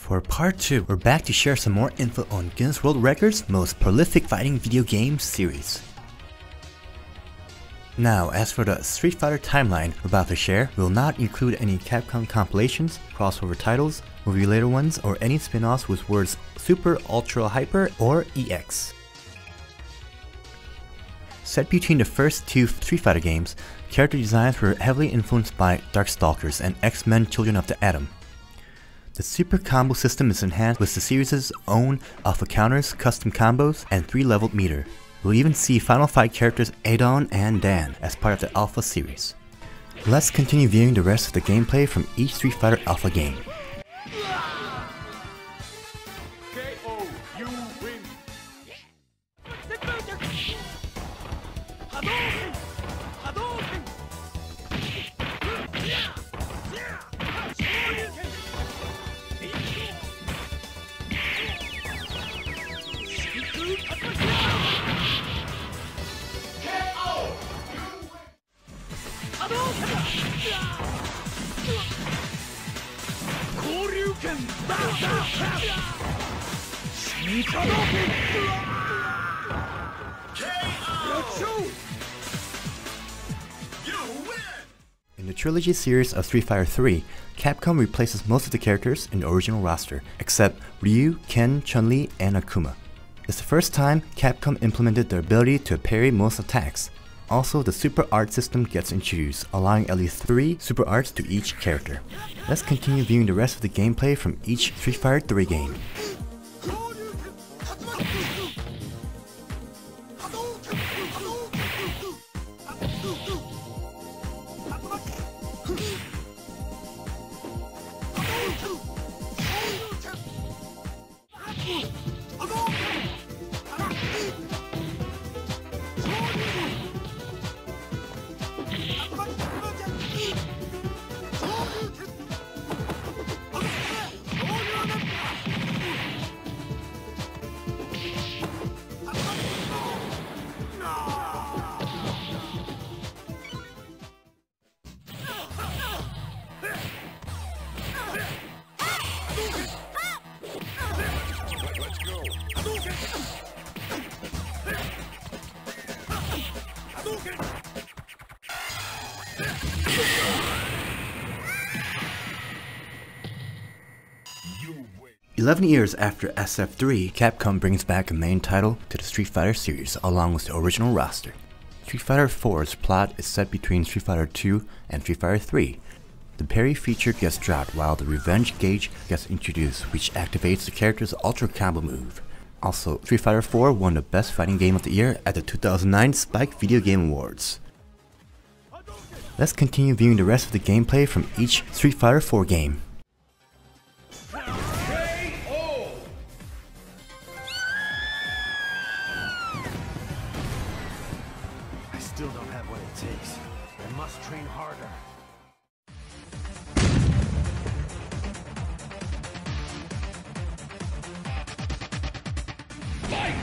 For part 2, we're back to share some more info on Guinness World Records most prolific fighting video game series. Now, as for the Street Fighter timeline we're about to share, we will not include any Capcom compilations, crossover titles, movie-related ones, or any spin-offs with words Super, Ultra, Hyper, or EX. Set between the first two Street Fighter games, character designs were heavily influenced by Darkstalkers and X-Men Children of the Atom. The Super Combo system is enhanced with the series' own alpha counters, custom combos, and 3-leveled meter. We'll even see Final Fight characters Adon and Dan as part of the Alpha series. Let's continue viewing the rest of the gameplay from each Street Fighter Alpha game. In the trilogy series of Street Fighter 3, Capcom replaces most of the characters in the original roster, except Ryu, Ken, Chun-Li, and Akuma. It's the first time Capcom implemented the ability to parry most attacks. Also, the Super Art system gets introduced, allowing at least 3 Super Arts to each character. Let's continue viewing the rest of the gameplay from each Street Fighter 3 game. "11 years after SF3, Capcom brings back a main title to the Street Fighter series along with the original roster. Street Fighter 4's plot is set between Street Fighter 2 and Street Fighter 3. The parry feature gets dropped while the revenge gauge gets introduced, which activates the character's Ultra Combo move. Also, Street Fighter 4 won the Best Fighting Game of the Year at the 2009 Spike Video Game Awards. Let's continue viewing the rest of the gameplay from each Street Fighter 4 game. Still don't have what it takes. I must train harder. Fight!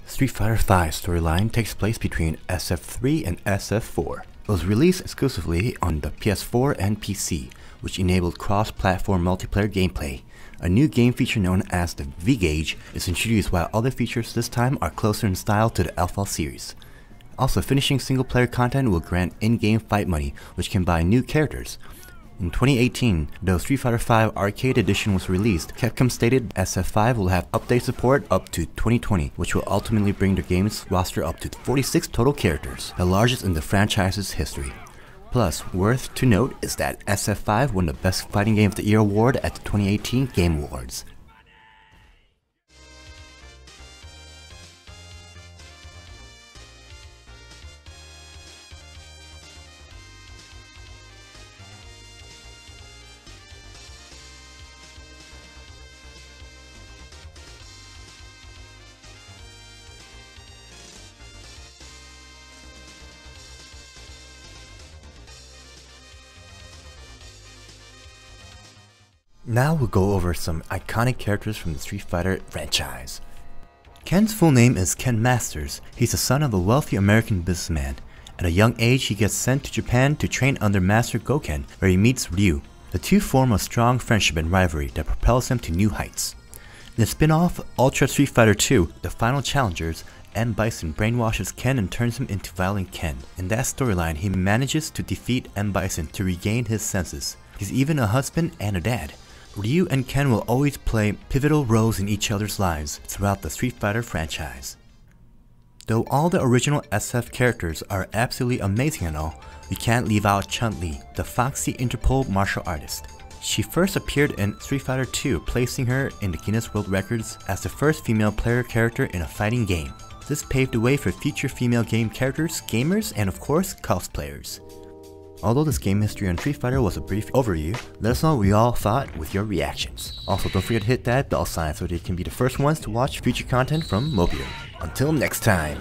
Street Fighter V storyline takes place between SF3 and SF4. It was released exclusively on the PS4 and PC, which enabled cross-platform multiplayer gameplay. A new game feature known as the V-Gauge is introduced, while other features this time are closer in style to the Alpha series. Also, finishing single-player content will grant in-game fight money, which can buy new characters. In 2018, though Street Fighter V Arcade Edition was released, Capcom stated SF5 will have update support up to 2020, which will ultimately bring the game's roster up to 46 total characters, the largest in the franchise's history. Plus, worth to note is that SF5 won the Best Fighting Game of the Year award at the 2018 Game Awards. Now we'll go over some iconic characters from the Street Fighter franchise. Ken's full name is Ken Masters. He's the son of a wealthy American businessman. At a young age, he gets sent to Japan to train under Master Goken, where he meets Ryu. The two form a strong friendship and rivalry that propels him to new heights. In the spin-off Ultra Street Fighter 2, The Final Challengers, M. Bison brainwashes Ken and turns him into Violent Ken. In that storyline, he manages to defeat M. Bison to regain his senses. He's even a husband and a dad. Ryu and Ken will always play pivotal roles in each other's lives throughout the Street Fighter franchise. Though all the original SF characters are absolutely amazing and all, we can't leave out Chun-Li, the foxy Interpol martial artist. She first appeared in Street Fighter 2, placing her in the Guinness World Records as the first female player character in a fighting game. This paved the way for future female game characters, gamers, and of course, cosplayers. Although this game history on Street Fighter was a brief overview, let us know what you all thought with your reactions. Also, don't forget to hit that bell sign so that you can be the first ones to watch future content from Mobio. Until next time!